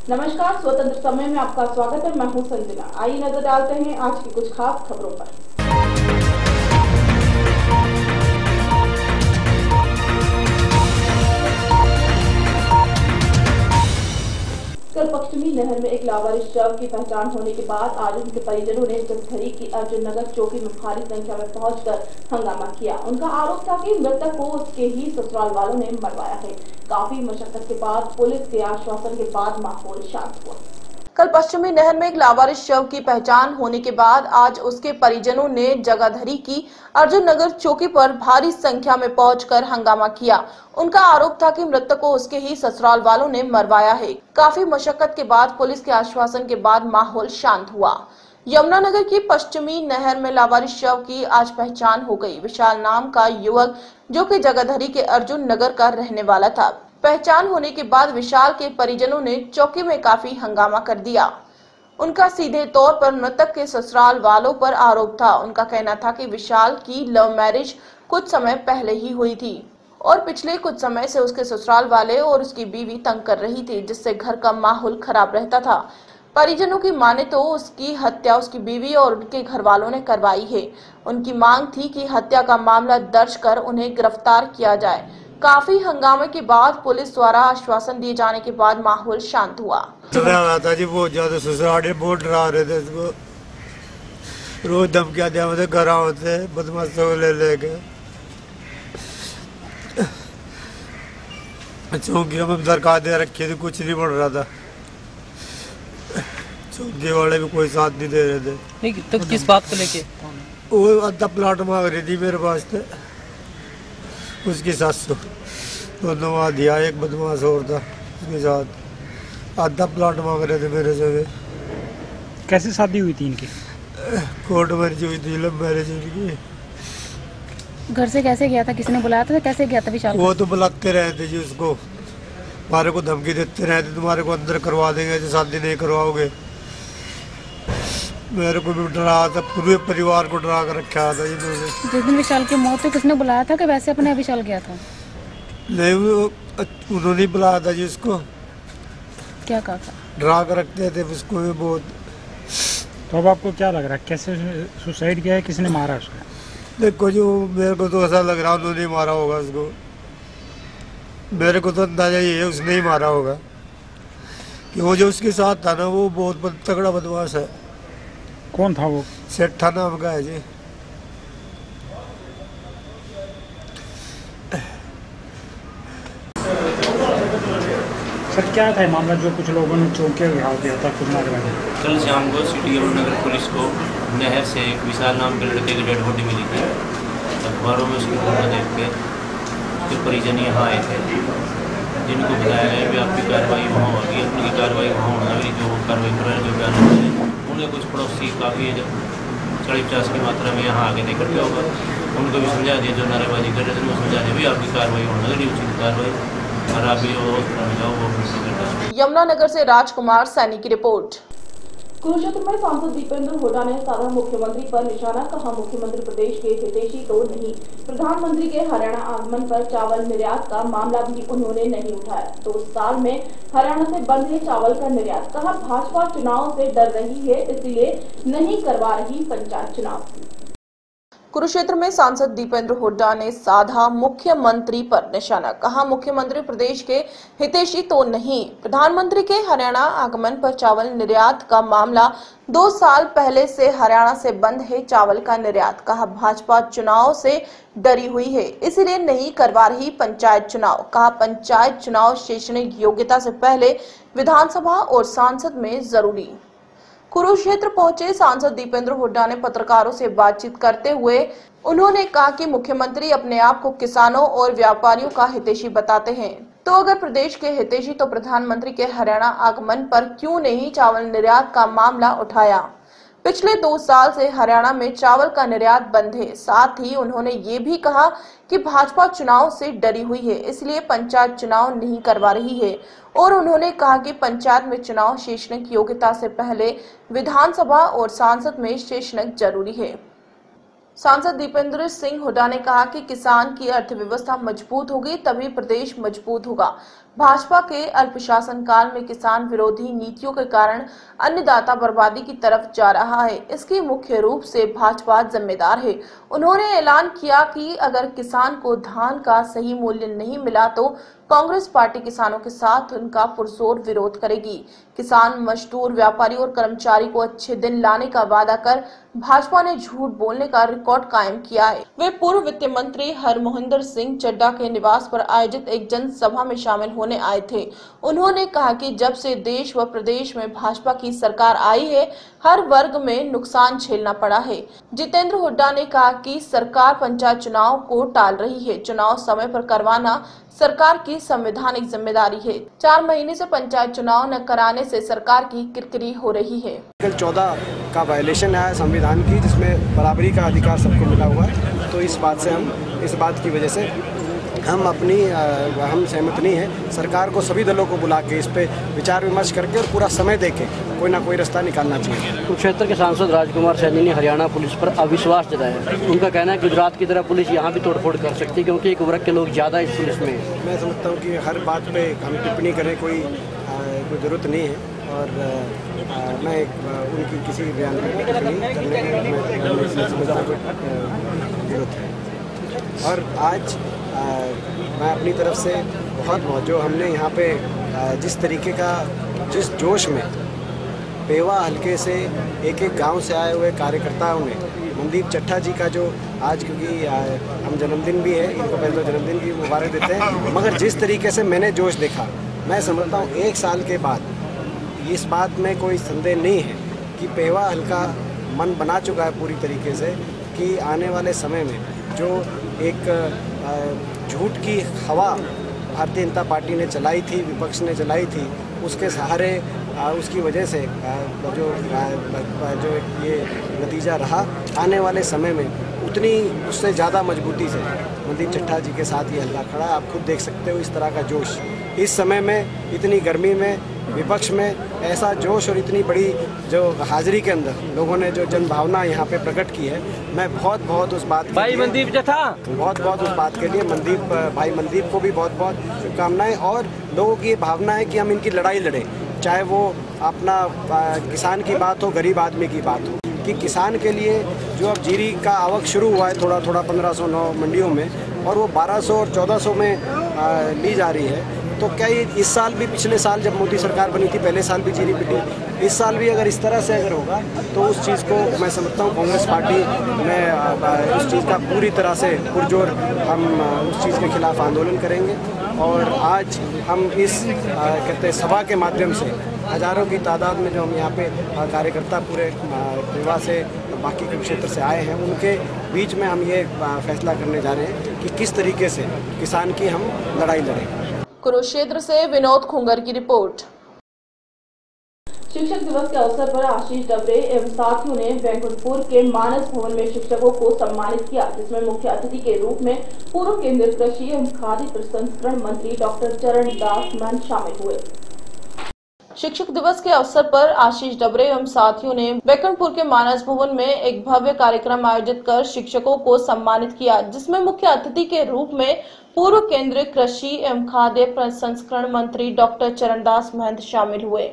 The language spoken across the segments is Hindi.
नमस्कार, स्वतंत्र समय में आपका स्वागत है। मैं हूं संजना। आइए नजर डालते हैं आज की कुछ खास खबरों पर। कल पश्चिमी नहर में एक लावारिस शव की पहचान होने के बाद आज उनके परिजनों ने जसधरी की अर्जुन नगर चौकी में भारी संख्या में पहुंचकर हंगामा किया। उनका आरोप था कि मृतक को उसके ही ससुराल वालों ने मरवाया है। काफी मशक्कत के बाद पुलिस के आश्वासन के बाद माहौल शांत हुआ। कल पश्चिमी नहर में एक लावारिस शव की पहचान होने के बाद आज उसके परिजनों ने जगाधरी की अर्जुन नगर चौकी पर भारी संख्या में पहुंचकर हंगामा किया। उनका आरोप था कि मृतक को उसके ही ससुराल वालों ने मरवाया है। काफी मशक्कत के बाद पुलिस के आश्वासन के बाद माहौल शांत हुआ। यमुनानगर की पश्चिमी नहर में लावारिस शव की आज पहचान हो गई। विशाल नाम का युवक जो कि जगाधरी के अर्जुन नगर का रहने वाला था। पहचान होने के बाद विशाल के परिजनों ने चौकी में काफी हंगामा कर दिया। उनका सीधे तौर पर मृतक के ससुराल वालों पर आरोप था। उनका कहना था कि विशाल की लव मैरिज कुछ समय पहले ही हुई थी और पिछले कुछ समय से उसके ससुराल वाले और उसकी बीवी तंग कर रही थी, जिससे घर का माहौल खराब रहता था। परिजनों की माने तो उसकी हत्या उसकी बीवी और उनके घर वालों ने करवाई है। उनकी मांग थी कि हत्या का मामला दर्ज कर उन्हें गिरफ्तार किया जाए। काफी हंगामे के बाद पुलिस द्वारा आश्वासन दिए जाने के बाद माहौल शांत हुआ। जी बहुत ज्यादा ससुराल बहुत डरा रहे थे इसको, रोज धमकियां दिया मुझे घर होते बदमाशों को ले लेके चौकियों में दरकार दे रखी थी, कुछ नहीं बढ़ रहा था। चौकी वाले भी कोई साथ नहीं दे रहे थे। नहीं तो किस बात को लेके? वो आधा प्लाट मांग रही थी मेरे पास थे, उसकी सास दोनों वहाँ दिया, एक बदमाश और था उसके साथ। आधा प्लाट मांग रहे थे मेरे से। कैसे शादी हुई थी इनकी? कोर्ट मैरिज हुई थी, लव मैरिज उनकी। घर से कैसे गया था? किसने बुलाया था? कैसे गया था विशाल? वो तो बुलाते रहे थे जी उसको, हमारे को धमकी देते रहे थे, तुम्हारे को अंदर करवा देंगे जो शादी नहीं करवाओगे। मेरे को भी डरा था, पूरे परिवार को डरा कर रखा था इन्होंने। जिस दिन विशाल की मौत हुई किसने बुलाया था कि वैसे अपने विशाल गया था? नहीं, उन्होंने बुलाया था जी उसको। क्या कहा था? डरा कर रखते थे उसको भी बहुत। तो अब आपको क्या लग रहा है, कैसे सुसाइड किया है, किसने मारा उसको? देखो जो मेरे को तो ऐसा लग रहा है उन्होंने ही मारा होगा उसको। मेरे को तो अंदाजा ये है उसने ही मारा होगा, कि वो जो उसके साथ था ना वो बहुत तगड़ा बदमाश है। कौन था वो? सेठा नाम का है जी। सर क्या था मामला जो कुछ लोगों ने चौके घाव दिया था कुछ मारे वाले? कल शाम को सिटी यमुनानगर पुलिस को नहर से एक विशाल नाम के लड़के की डेड बॉडी मिली थी। अखबारों में उसकी फोटो देख के उसके परिजन यहाँ आए थे, जिनको बताया गया कि आपकी कार्रवाई वहाँ होगी, अपनी कार्रवाई वहाँ होना भी जो कार्रवाई कर रहे हैं जो बयान होते उन्हें कुछ पड़ोसी काफ़ी 40-50 की मात्रा में यहाँ आगे इकट्ठे होगा। उनको भी समझा दिया, जो नारेबाजी कर रहे थे उनको समझा दिया भी आपकी कार्रवाई होना लगी, उचित कार्रवाई और आप भी वो। यमुनानगर से राजकुमार सैनी की रिपोर्ट। कुरुक्षेत्र में सांसद दीपेंद्र हुड्डा ने साधा मुख्यमंत्री पर निशाना। कहा, मुख्यमंत्री प्रदेश के हितैषी तो नहीं। प्रधानमंत्री के हरियाणा आगमन पर चावल निर्यात का मामला भी उन्होंने नहीं उठाया। 2 साल में हरियाणा से बंद है चावल का निर्यात। कहा, भाजपा चुनाव से डर रही है, इसलिए नहीं करवा रही पंचायत चुनाव। कुरुक्षेत्र में सांसद दीपेंद्र हुड्डा ने साधा मुख्यमंत्री पर निशाना। कहा, मुख्यमंत्री प्रदेश के हितैषी तो नहीं। प्रधानमंत्री के हरियाणा आगमन पर चावल निर्यात का मामला 2 साल पहले से हरियाणा से बंद है चावल का निर्यात। कहा, भाजपा चुनाव से डरी हुई है, इसलिए नहीं करवा रही पंचायत चुनाव। कहा, पंचायत चुनाव शैक्षणिक योग्यता से पहले विधानसभा और सांसद में जरूरी। कुरुक्षेत्र पहुंचे सांसद दीपेंद्र हुड्डा ने पत्रकारों से बातचीत करते हुए उन्होंने कहा कि मुख्यमंत्री अपने आप को किसानों और व्यापारियों का हितैषी बताते हैं, तो अगर प्रदेश के हितैषी तो प्रधानमंत्री के हरियाणा आगमन पर क्यों नहीं चावल निर्यात का मामला उठाया। पिछले 2 साल से हरियाणा में चावल का निर्यात बंद है। साथ ही उन्होंने ये भी कहा कि भाजपा चुनाव से डरी हुई है, इसलिए पंचायत चुनाव नहीं करवा रही है। और उन्होंने कहा कि पंचायत में चुनाव शैक्षणिक योग्यता से पहले विधानसभा और सांसद में शैक्षणिक जरूरी है। सांसद दीपेंद्र सिंह हुड्डा ने कहा कि किसान की अर्थव्यवस्था मजबूत होगी तभी प्रदेश मजबूत होगा। भाजपा के अल्प शासनकाल में किसान विरोधी नीतियों के कारण अन्नदाता बर्बादी की तरफ जा रहा है। इसकी मुख्य रूप से भाजपा जिम्मेदार है। उन्होंने ऐलान किया कि अगर किसान को धान का सही मूल्य नहीं मिला तो कांग्रेस पार्टी किसानों के साथ उनका पुरजोर विरोध करेगी। किसान, मजदूर, व्यापारी और कर्मचारी को अच्छे दिन लाने का वादा कर भाजपा ने झूठ बोलने का रिकॉर्ड कायम किया है। वे पूर्व वित्त मंत्री हरमोहिंदर सिंह चड्डा के निवास पर आयोजित एक जनसभा में शामिल होने आए थे। उन्होंने कहा कि जब से देश व प्रदेश में भाजपा की सरकार आई है, हर वर्ग में नुकसान झेलना पड़ा है। जितेंद्र हुड्डा ने कहा कि सरकार पंचायत चुनाव को टाल रही है। चुनाव समय पर करवाना सरकार की संवैधानिक जिम्मेदारी है। 4 महीने से पंचायत चुनाव न कराने से सरकार की किरकिरी हो रही है। आर्टिकल 14 का वायलेशन है संविधान की, जिसमें बराबरी का अधिकार सबको मिला हुआ है। तो इस बात की वजह से हम सहमत नहीं है। सरकार को सभी दलों को बुला के इस पे विचार विमर्श करके और पूरा समय देके कोई ना कोई रास्ता निकालना चाहिए। कुरुक्षेत्र के सांसद राजकुमार सैनी ने हरियाणा पुलिस पर अविश्वास जताया है। उनका कहना है गुजरात की तरह पुलिस यहाँ भी तोड़फोड़ कर सकती है क्योंकि एक वर्ग के लोग ज़्यादा इस पुलिस में है। मैं समझता हूँ कि हर बात पे हम टिप्पणी करें कोई ज़रूरत नहीं है और मैं उनकी किसी बयान पर टिप्पणी करने की समझता हूँ जरूरत है। और आज मैं अपनी तरफ से बहुत जो हमने यहाँ पे जिस तरीके का जिस जोश में पेवा हल्के से एक गांव से आए हुए कार्यकर्ताओं ने मनदीप चट्टा जी का जो आज, क्योंकि हम जन्मदिन भी है, इनको पहले तो जन्मदिन की मुबारक देते हैं, मगर जिस तरीके से मैंने जोश देखा, मैं समझता हूँ 1 साल के बाद इस बात में कोई संदेह नहीं है कि पेवा हल्का मन बना चुका है पूरी तरीके से कि आने वाले समय में जो एक झूठ की हवा भारतीय जनता पार्टी ने चलाई थी, विपक्ष ने चलाई थी, उसके सहारे उसकी वजह से जो ये नतीजा रहा, आने वाले समय में उतनी उससे ज़्यादा मजबूती से मनदीप चट्टा जी के साथ ये हल्का खड़ा है। आप खुद देख सकते हो इस तरह का जोश इस समय में, इतनी गर्मी में, विपक्ष में ऐसा जोश और इतनी बड़ी जो हाजिरी के अंदर लोगों ने जो जनभावना यहाँ पे प्रकट की है। मैं बहुत उस बात भाई मनदीप जथा बहुत उस बात के लिए भाई मनदीप को भी बहुत शुभकामनाएं। और लोगों की ये भावना है कि हम इनकी लड़ाई लड़ें, चाहे वो अपना किसान की बात हो, गरीब आदमी की बात हो, कि किसान के लिए जो अब जीरी का आवक शुरू हुआ है थोड़ा 1509 मंडियों में और वो 1200 और 1400 में ली जा रही है। तो क्या ये इस साल भी, पिछले साल जब मोदी सरकार बनी थी पहले साल भी जीरी पिटी, इस साल भी अगर इस तरह से अगर होगा तो उस चीज़ को मैं समझता हूँ कांग्रेस पार्टी में उस चीज़ का पूरी तरह से पुरजोर हम उस चीज़ के खिलाफ आंदोलन करेंगे। और आज हम इस कहते सभा के माध्यम से हज़ारों की तादाद में जो हम यहाँ पे कार्यकर्ता पूरे पेवा से बाकी के क्षेत्र से आए हैं, उनके बीच में हम ये फैसला करने जा रहे हैं कि किस तरीके से किसान की हम लड़ाई लड़ें। कुरुक्षेत्र से विनोद खुंगर की रिपोर्ट। शिक्षक दिवस के अवसर पर आशीष डबरे एवं साथियों ने बैंकुंठपुर के मानस भवन में शिक्षकों को सम्मानित किया, जिसमें मुख्य अतिथि के रूप में पूर्व केंद्रीय कृषि एवं खाद्य प्रसंस्करण मंत्री डॉक्टर चरणदास महंत शामिल हुए। शिक्षक दिवस के अवसर पर आशीष डबरे एवं साथियों ने बैंकुंठपुर के मानस भवन में एक भव्य कार्यक्रम आयोजित कर शिक्षकों को सम्मानित किया, जिसमें मुख्य अतिथि के रूप में पूर्व केंद्रीय कृषि एवं खाद्य प्रसंस्करण मंत्री डॉक्टर चरणदास महंत शामिल हुए।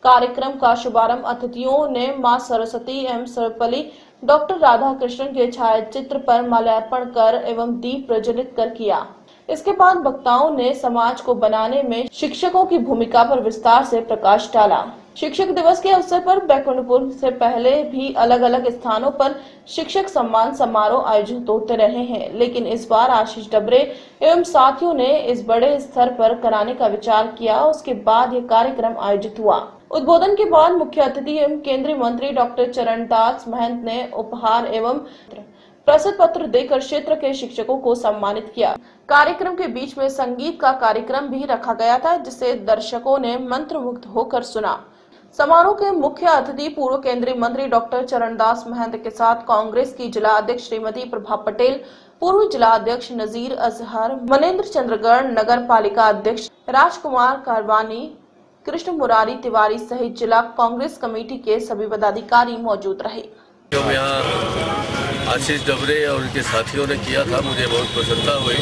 कार्यक्रम का शुभारंभ अतिथियों ने मां सरस्वती एवं सर्वपल्ली डॉक्टर राधा कृष्णन के छायाचित्र पर माल्यार्पण कर एवं दीप प्रज्वलित कर किया। इसके बाद वक्ताओं ने समाज को बनाने में शिक्षकों की भूमिका पर विस्तार से प्रकाश डाला। शिक्षक दिवस के अवसर पर बैंकुंठपुर से पहले भी अलग अलग स्थानों पर शिक्षक सम्मान समारोह आयोजित होते रहे हैं, लेकिन इस बार आशीष डबरे एवं साथियों ने इस बड़े स्तर पर कराने का विचार किया। उसके बाद यह कार्यक्रम आयोजित हुआ। उद्बोधन के बाद मुख्य अतिथि एवं केंद्रीय मंत्री डॉक्टर चरणदास महंत ने उपहार एवं प्रशस्ति पत्र देकर क्षेत्र के शिक्षकों को सम्मानित किया। कार्यक्रम के बीच में संगीत का कार्यक्रम भी रखा गया था, जिसे दर्शकों ने मंत्रमुग्ध होकर सुना। समारोह के मुख्य अतिथि पूर्व केंद्रीय मंत्री डॉक्टर चरणदास महंत के साथ कांग्रेस की जिला अध्यक्ष श्रीमती प्रभा पटेल, पूर्व जिला अध्यक्ष नजीर अजहर, मनेन्द्र चंद्रगढ़, नगर पालिका अध्यक्ष राजकुमार कारवानी, कृष्ण मुरारी तिवारी सहित जिला कांग्रेस कमेटी के सभी पदाधिकारी मौजूद रहे। आशीष डबरे और उनके साथियों ने किया था, मुझे बहुत प्रसन्नता हुई।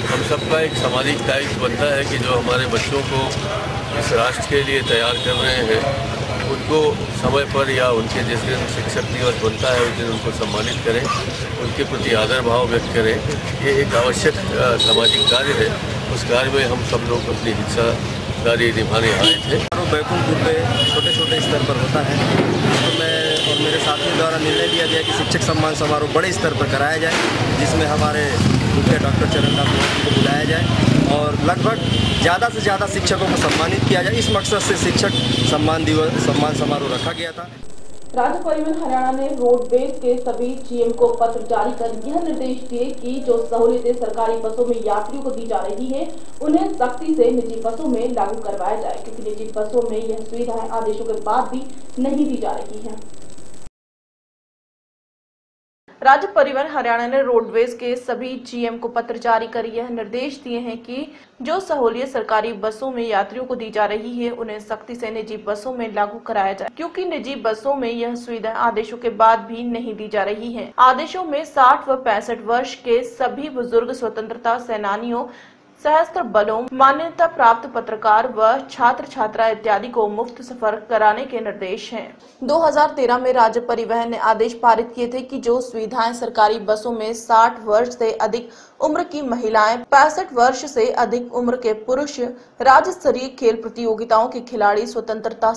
हम सबका एक सामाजिक दायित्व बनता है कि जो हमारे बच्चों को इस राष्ट्र के लिए तैयार कर रहे हैं उनको समय पर या उनके जिस दिन शिक्षक दिवस बनता है उस दिन उनको सम्मानित करें, उनके प्रति आदर भाव व्यक्त करें। ये एक आवश्यक सामाजिक कार्य है। उस कार्य में हम सब लोग अपनी हिस्सेदारी निभाने आए थे। बैकुंठपुर पे छोटे छोटे स्तर पर होता है, तो मैं और मेरे साथियों द्वारा निर्णय लिया गया कि शिक्षक सम्मान समारोह बड़े स्तर पर कराया जाए, जिसमें हमारे मुख्य डॉक्टर चरणदास मोदी को बुलाया जाए और लगभग ज़्यादा से ज़्यादा शिक्षकों को सम्मानित किया जाए। इस मकसद से शिक्षक सम्मान समारोह रखा गया था। राज्य परिवहन हरियाणा ने रोडवेज के सभी जीएम को पत्र जारी कर यह निर्देश दिए कि जो सहूलियतें सरकारी बसों में यात्रियों को दी जा रही है उन्हें सख्ती से निजी बसों में लागू करवाया जाए, क्योंकि निजी बसों में यह सुविधाएं आदेशों के बाद भी नहीं दी जा रही है। राज्य परिवहन हरियाणा ने रोडवेज के सभी जीएम को पत्र जारी कर यह निर्देश दिए हैं कि जो सहूलियत सरकारी बसों में यात्रियों को दी जा रही है उन्हें सख्ती से निजी बसों में लागू कराया जाए, क्योंकि निजी बसों में यह सुविधा आदेशों के बाद भी नहीं दी जा रही है। आदेशों में 60 व 65 वर्ष के सभी बुजुर्ग, स्वतंत्रता सेनानियों, सशस्त्र बलों, मान्यता प्राप्त पत्रकार व छात्र छात्रा इत्यादि को मुफ्त सफर कराने के निर्देश हैं। 2013 में राज्य परिवहन ने आदेश पारित किए थे कि जो सुविधाएं सरकारी बसों में 60 वर्ष से अधिक उम्र की महिलाएं, 65 वर्ष से अधिक उम्र के पुरुष, राज्य स्तरीय खेल प्रतियोगिताओं के खिलाड़ी, स्वतंत्रता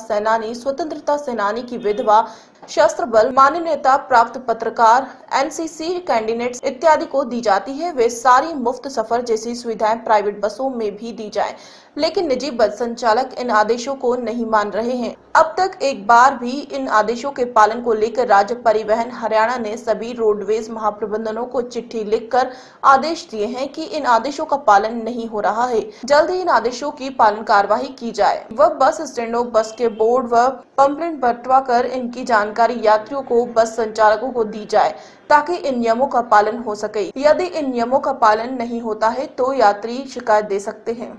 सेनानी की विधवा, सशस्त्र बल, मान्यता प्राप्त पत्रकार, एनसीसी कैंडिडेट्स इत्यादि को दी जाती है, वे सारी मुफ्त सफर जैसी सुविधाएं प्राइवेट बसों में भी दी जाए। लेकिन निजी बस संचालक इन आदेशों को नहीं मान रहे हैं। अब तक एक बार भी इन आदेशों के पालन को लेकर राज्य परिवहन हरियाणा ने सभी रोडवेज महाप्रबंधनों को चिट्ठी लिखकर आदेश दिए हैं कि इन आदेशों का पालन नहीं हो रहा है, जल्द ही इन आदेशों की पालन कार्यवाही की जाए। वह बस स्टैंडों, बस के बोर्ड व पंपलेट बंटवा कर इनकी जानकारी यात्रियों को, बस संचालकों को दी जाए ताकि इन नियमों का पालन हो सके। यदि इन नियमों का पालन नहीं होता है तो यात्री शिकायत दे सकते हैं,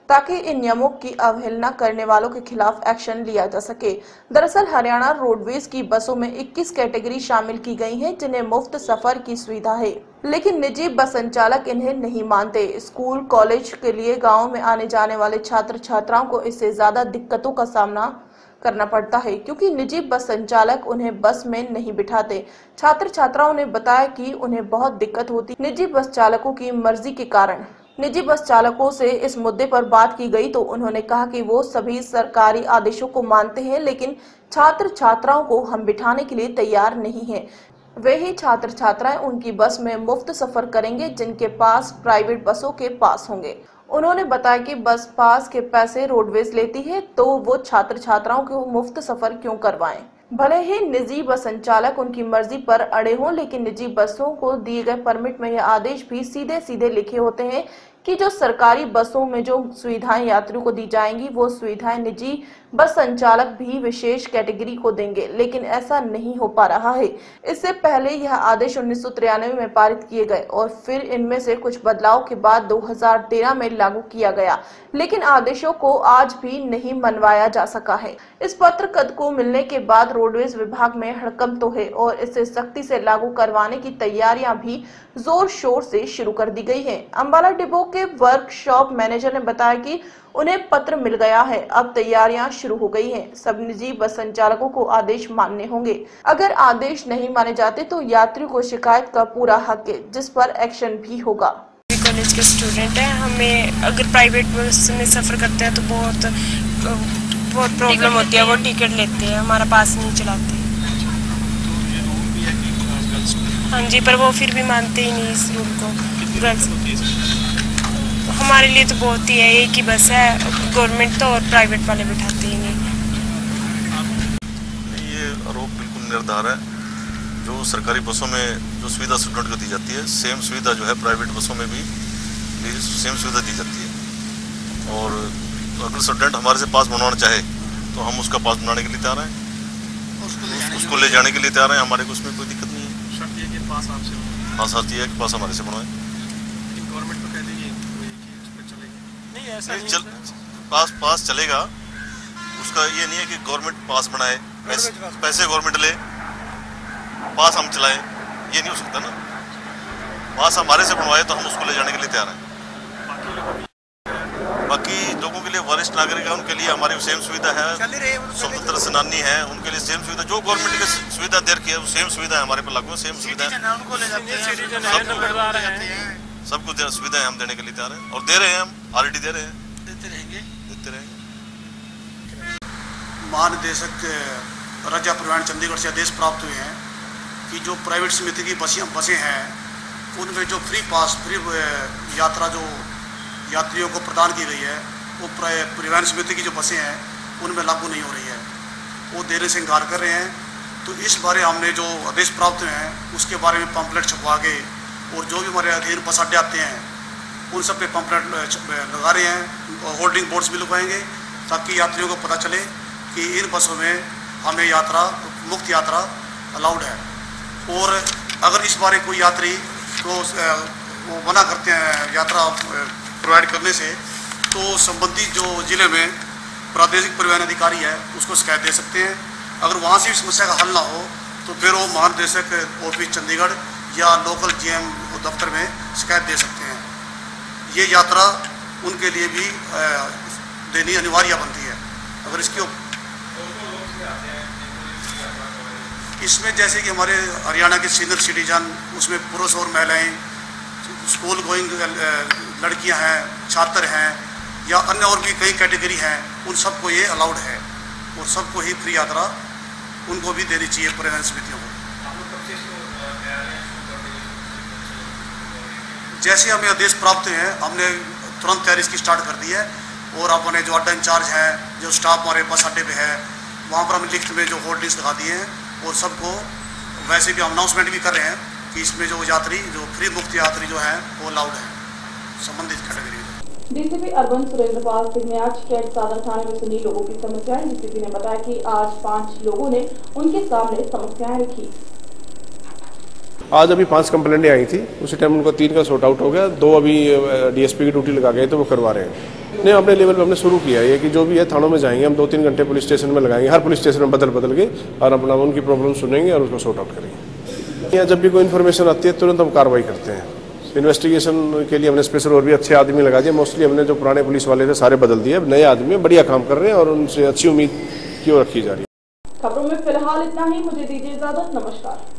ताकि इन नियमों की अवहेलना करने वालों के खिलाफ एक्शन लिया जा सके। दरअसल हरियाणा रोडवेज की बसों में 21 कैटेगरी शामिल की गई हैं जिन्हें मुफ्त सफर की सुविधा है, लेकिन निजी बस संचालक इन्हें नहीं मानते। स्कूल कॉलेज के लिए गाँव में आने जाने वाले छात्र छात्राओं को इससे ज्यादा दिक्कतों का सामना करना पड़ता है, क्योंकि निजी बस संचालक उन्हें बस में नहीं बिठाते। छात्र छात्राओं ने बताया कि उन्हें बहुत दिक्कत होती निजी बस चालकों की मर्जी के कारण। निजी बस चालकों से इस मुद्दे पर बात की गई तो उन्होंने कहा कि वो सभी सरकारी आदेशों को मानते हैं, लेकिन छात्र छात्राओं को हम बिठाने के लिए तैयार नहीं हैं। वे ही छात्र छात्राएं उनकी बस में मुफ्त सफर करेंगे जिनके पास प्राइवेट बसों के पास होंगे। उन्होंने बताया कि बस पास के पैसे रोडवेज लेती है तो वो छात्र छात्राओं को मुफ्त सफर क्यों करवाएं। भले ही निजी बस संचालक उनकी मर्जी पर अड़े हों, लेकिन निजी बसों को दिए गए परमिट में यह आदेश भी सीधे सीधे लिखे होते हैं कि जो सरकारी बसों में जो सुविधाएं यात्रियों को दी जाएंगी वो सुविधाएं निजी बस संचालक भी विशेष कैटेगरी को देंगे, लेकिन ऐसा नहीं हो पा रहा है। इससे पहले यह आदेश 1993 में पारित किए गए और फिर इनमें से कुछ बदलाव के बाद 2013 में लागू किया गया, लेकिन आदेशों को आज भी नहीं मनवाया जा सका है। इस पत्र कद को मिलने के बाद रोडवेज विभाग में हड़कंप तो है और इसे सख्ती से लागू करवाने की तैयारियां भी जोर शोर से शुरू कर दी गई है। अंबाला डिपो के वर्कशॉप मैनेजर ने बताया कि उन्हें पत्र मिल गया है, अब तैयारियां शुरू हो गई हैं। सब निजी बस संचालकों को आदेश मानने होंगे। अगर आदेश नहीं माने जाते तो यात्रियों को शिकायत का पूरा हक है, जिस पर एक्शन भी होगा। कॉलेज के स्टूडेंट हैं, हमें अगर प्राइवेट बस में सफर करते हैं तो बहुत प्रॉब्लम होती है। वो टिकट लेते हैं, हमारा पास नहीं चलाते। हाँ जी, पर वो फिर भी मानते ही नहीं इस रूल को। हमारे लिए तो बहुत ही है, एक ही बस है, गवर्नमेंट तो और प्राइवेट वाले बिठाते ही नहीं। ये आरोप बिल्कुल निर्धार है। जो सरकारी बसों में जो सुविधा स्टूडेंट को दी जाती है, सेम सुविधा जो है प्राइवेट बसों में भी सेम सुविधा दी जाती है। और अगर स्टूडेंट हमारे से पास बनवाना चाहे तो हम उसका पास बनाने के लिए तैयार हैं, उसको ले जाने के लिए तैयार हैं। हमारे को उसमें कोई दिक्कत नहीं है। शर्त ये कि पास आपसे हो। हाँ, शर्त ये है कि पास हमारे से बनवाएं। गवर्नमेंट को कह देगी नहीं, ऐसा नहीं, पास चलेगा। उसका ये नहीं है कि गवर्नमेंट पास बनाए, पैसे गवर्नमेंट ले, पास हम चलाएं। ये नहीं हो सकता ना। पास हमारे से बनवाए तो हम उसको ले जाने के लिए तैयार हैं। बाकी लोगों के लिए वरिष्ठ नागरिक है, उनके लिए हमारी सेम सुविधा है। स्वतंत्र सेनानी है, उनके लिए सेम सुविधा, जो गवर्नमेंट की सुविधा दे रखी है वो सेम सुविधा है हमारे पर लागू है। सेम सुविधा सबको सुविधाएं हम देने के लिए तैयार हैं और दे रहे हैं, हम ऑलरेडी दे रहे हैं, देते रहेंगे। महानिदेशक राज्य परिवहन चंडीगढ़ से आदेश प्राप्त हुए हैं कि जो प्राइवेट समिति की बसें हैं उनमें जो फ्री यात्रा जो यात्रियों को प्रदान की गई है वो परिवहन समिति की जो बसें हैं उनमें लागू नहीं हो रही है, वो देने से इनकार कर रहे हैं। तो इस बारे हमने जो आदेश प्राप्त हुए हैं उसके बारे में पम्पलेट छपवा के और जो भी हमारे अधीन बस अड्डे आते हैं उन सब पे पम्पलेट लगा रहे हैं, होल्डिंग बोर्ड्स भी लगवाएंगे ताकि यात्रियों को पता चले कि इन बसों में हमें मुक्त यात्रा अलाउड है। और अगर इस बारे कोई यात्री को वो मना करते हैं यात्रा प्रोवाइड करने से तो संबंधित जो जिले में प्रादेशिक परिवहन अधिकारी है उसको शिकायत दे सकते हैं। अगर वहाँ से भी समस्या का हल ना हो तो फिर वो महानिदेशक ऑफिस चंडीगढ़ या लोकल GM दफ्तर में शिकायत दे सकते हैं। ये यात्रा उनके लिए भी देनी अनिवार्य बनती है। अगर इसमें जैसे कि हमारे हरियाणा के सीनियर सिटीजन, उसमें पुरुष और महिलाएं, स्कूल गोइंग लड़कियां हैं, छात्र हैं या अन्य और भी कई कैटेगरी हैं, उन सबको ये अलाउड है और सबको ही फ्री यात्रा उनको भी देनी चाहिए परिवहन समितियों को। जैसे हमें आदेश प्राप्त हुए हैं हमने तुरंत तैयारी इसकी स्टार्ट कर दी है और अपने जो अड्डा इंचार्ज है, जो स्टाफ हमारे बस अड्डे पे है, वहाँ पर हमने लिस्ट में जो होल्डिंग्स लगा दिए हैं और सबको वैसे भी हम अनाउंसमेंट भी कर रहे हैं कि इसमें जो यात्री जो फ्री मुक्त यात्री जो है वो अलाउड है संबंधित कैटेगरी में। डीसीपी अर्बन सुरेंद्रपाल सिंह ने आज कैंट सदर थाने में सुनी लोगों की समस्याएं। डीसीपी ने बताया कि आज 5 लोगों ने उनके सामने समस्याएं रखी। आज अभी 5 कंप्लेंटें आई थी, उसी टाइम उनको 3 का सॉर्ट आउट हो गया, 2 अभी DSP की ड्यूटी लगा गए तो वो करवा रहे हैं। नहीं, अपने लेवल पे हमने शुरू किया है कि जो भी है थानों में जाएंगे, हम 2-3 घंटे पुलिस स्टेशन में लगाएंगे, हर पुलिस स्टेशन में बदल के और अपना उनकी प्रॉब्लम सुनेंगे और उसको सॉर्ट आउट करेंगे। या जब भी कोई इन्फॉर्मेशन आती है तुरंत हम कार्रवाई करते हैं। इन्वेस्टिगेशन के लिए हमने स्पेशल और भी अच्छे आदमी लगा दिए। मोस्टली हमने जो पुराने पुलिस वाले थे सारे बदल दिए, नए आदमी बढ़िया काम कर रहे हैं और उनसे अच्छी उम्मीद की ओर रखी जा रही है। खबरों में फिलहाल इतना ही, मुझे दीजिए इजाजत, नमस्कार।